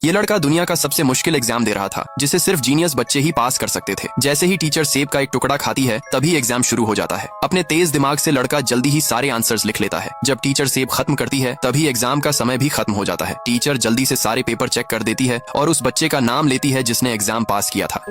ये लड़का दुनिया का सबसे मुश्किल एग्जाम दे रहा था, जिसे सिर्फ जीनियस बच्चे ही पास कर सकते थे। जैसे ही टीचर सेब का एक टुकड़ा खाती है, तभी एग्जाम शुरू हो जाता है। अपने तेज दिमाग से लड़का जल्दी ही सारे आंसर्स लिख लेता है। जब टीचर सेब खत्म करती है, तभी एग्जाम का समय भी खत्म हो जाता है। टीचर जल्दी से सारे पेपर चेक कर देती है और उस बच्चे का नाम लेती है जिसने एग्जाम पास किया था।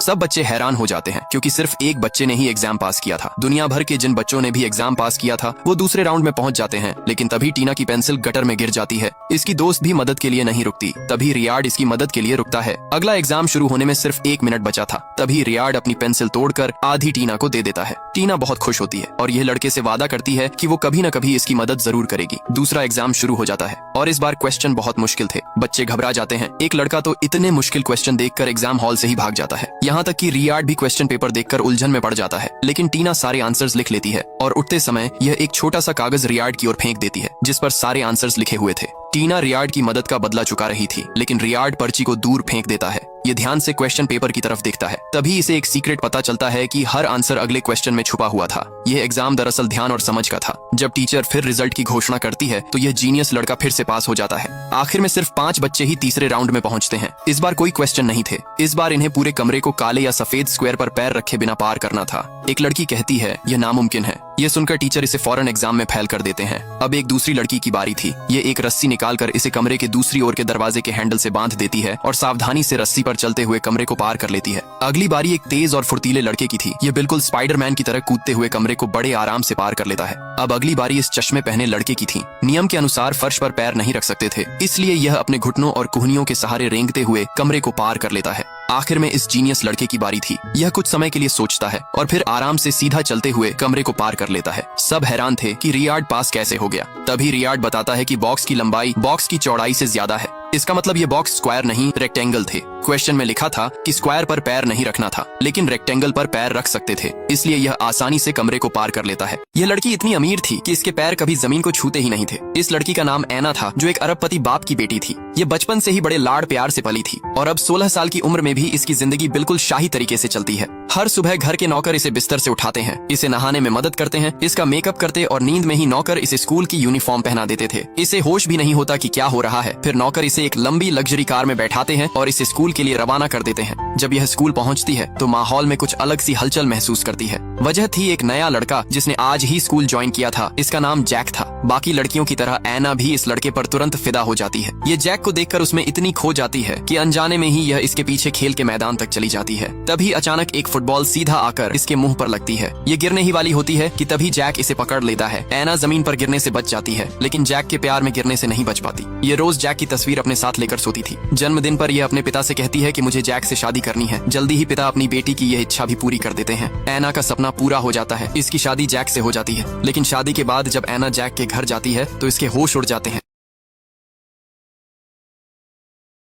सब बच्चे हैरान हो जाते हैं, क्योंकि सिर्फ एक बच्चे ने ही एग्जाम पास किया था। दुनिया भर के जिन बच्चों ने भी एग्जाम पास किया था, वो दूसरे राउंड में पहुंच जाते हैं। लेकिन तभी टीना की पेंसिल गटर में गिर जाती है। इसकी दोस्त भी मदद के लिए नहीं रुकती। तभी रियार्ड इसकी मदद के लिए रुकता है। अगला एग्जाम शुरू होने में सिर्फ 1 मिनट बचा था। तभी रियार्ड अपनी पेंसिल तोड़कर आधी टीना को दे देता है। टीना बहुत खुश होती है और यह लड़के से वादा करती है कि वो कभी न कभी इसकी मदद जरूर करेगी। दूसरा एग्जाम शुरू हो जाता है और इस बार क्वेश्चन बहुत मुश्किल थे। बच्चे घबरा जाते हैं। एक लड़का तो इतने मुश्किल क्वेश्चन देखकर एग्जाम हॉल से ही भाग जाता है। यहाँ तक कि रियार्ड भी क्वेश्चन पेपर देखकर उलझन में पड़ जाता है। लेकिन टीना सारे आंसर्स लिख लेती है और उठते समय यह एक छोटा सा कागज रियार्ड की ओर फेंक देती है, जिस पर सारे आंसर्स लिखे हुए थे। टीना रियार्ड की मदद का बदला चुका रही थी, लेकिन रियार्ड पर्ची को दूर फेंक देता है। ये ध्यान से क्वेश्चन पेपर की तरफ देखता है। तभी इसे एक सीक्रेट पता चलता है कि हर आंसर अगले क्वेश्चन में छुपा हुआ था। यह एग्जाम दरअसल ध्यान और समझ का था। जब टीचर फिर रिजल्ट की घोषणा करती है, तो यह जीनियस लड़का फिर से पास हो जाता है। आखिर में सिर्फ 5 बच्चे ही तीसरे राउंड में पहुंचते हैं। इस बार कोई क्वेश्चन नहीं थे। इस बार इन्हें पूरे कमरे को काले या सफेद स्क्वायर पर पैर रखे बिना पार करना था। एक लड़की कहती है यह नामुमकिन है। यह सुनकर टीचर इसे फौरन एग्जाम में फेल कर देते हैं। अब एक दूसरी लड़की की बारी थी। ये एक रस्सी निकालकर इसे कमरे के दूसरी ओर के दरवाजे के हैंडल से बांध देती है और सावधानी से रस्सी पर चलते हुए कमरे को पार कर लेती है। अगली बारी एक तेज और फुर्तीले लड़के की थी। ये बिल्कुल स्पाइडरमैन की तरह कूदते हुए कमरे को बड़े आराम से पार कर लेता है। अब अगली बारी इस चश्मे पहने लड़के की थी। नियम के अनुसार फर्श पर पैर नहीं रख सकते थे, इसलिए यह अपने घुटनों और कुहनियों के सहारे रेंगते हुए कमरे को पार कर लेता है। आखिर में इस जीनियस लड़के की बारी थी। यह कुछ समय के लिए सोचता है और फिर आराम से सीधा चलते हुए कमरे को पार कर लेता है। सब हैरान थे कि रियार्ड पास कैसे हो गया। तभी रियार्ड बताता है कि बॉक्स की लंबाई बॉक्स की चौड़ाई से ज्यादा है। इसका मतलब ये बॉक्स स्क्वायर नहीं रेक्टेंगल थे। क्वेश्चन में लिखा था कि स्क्वायर पर पैर नहीं रखना था, लेकिन रेक्टेंगल पर पैर रख सकते थे, इसलिए यह आसानी से कमरे को पार कर लेता है। यह लड़की इतनी अमीर थी कि इसके पैर कभी जमीन को छूते ही नहीं थे। इस लड़की का नाम ऐना था, जो एक अरबपति बाप की बेटी थी। ये बचपन से ही बड़े लाड़ प्यार से पली थी और अब 16 साल की उम्र में भी इसकी जिंदगी बिल्कुल शाही तरीके से चलती है। हर सुबह घर के नौकर इसे बिस्तर से उठाते हैं, इसे नहाने में मदद करते हैं, इसका मेकअप करते और नींद में ही नौकर इसे स्कूल की यूनिफॉर्म पहना देते थे। इसे होश भी नहीं होता कि क्या हो रहा है। फिर नौकर इसे एक लंबी लग्जरी कार में बैठाते हैं और इसे स्कूल के लिए रवाना कर देते हैं। जब यह स्कूल पहुंचती है, तो माहौल में कुछ अलग सी हलचल महसूस करती है। वजह थी एक नया लड़का जिसने आज ही स्कूल ज्वाइन किया था। इसका नाम जैक था। बाकी लड़कियों की तरह ऐना भी इस लड़के पर तुरंत फिदा हो जाती है। ये जैक को देखकर उसमें इतनी खो जाती है कि अनजाने में ही यह इसके पीछे खेल के मैदान तक चली जाती है। तभी अचानक एक फुटबॉल सीधा आकर इसके मुंह पर लगती है। ये गिरने ही वाली होती है कि तभी जैक इसे पकड़ लेता है। ऐना जमीन पर गिरने से बच जाती है, लेकिन जैक के प्यार में गिरने से नहीं बच पाती। ये रोज जैक की तस्वीर अपने साथ लेकर सोती थी। जन्मदिन पर यह अपने पिता से कहती है कि मुझे जैक से शादी करनी है। जल्दी ही पिता अपनी बेटी की यह इच्छा भी पूरी कर देते हैं। ऐना का सपना पूरा हो जाता है। इसकी शादी जैक से हो जाती है। लेकिन शादी के बाद जब ऐना जैक के घर जाती है, तो इसके होश उड़ जाते हैं।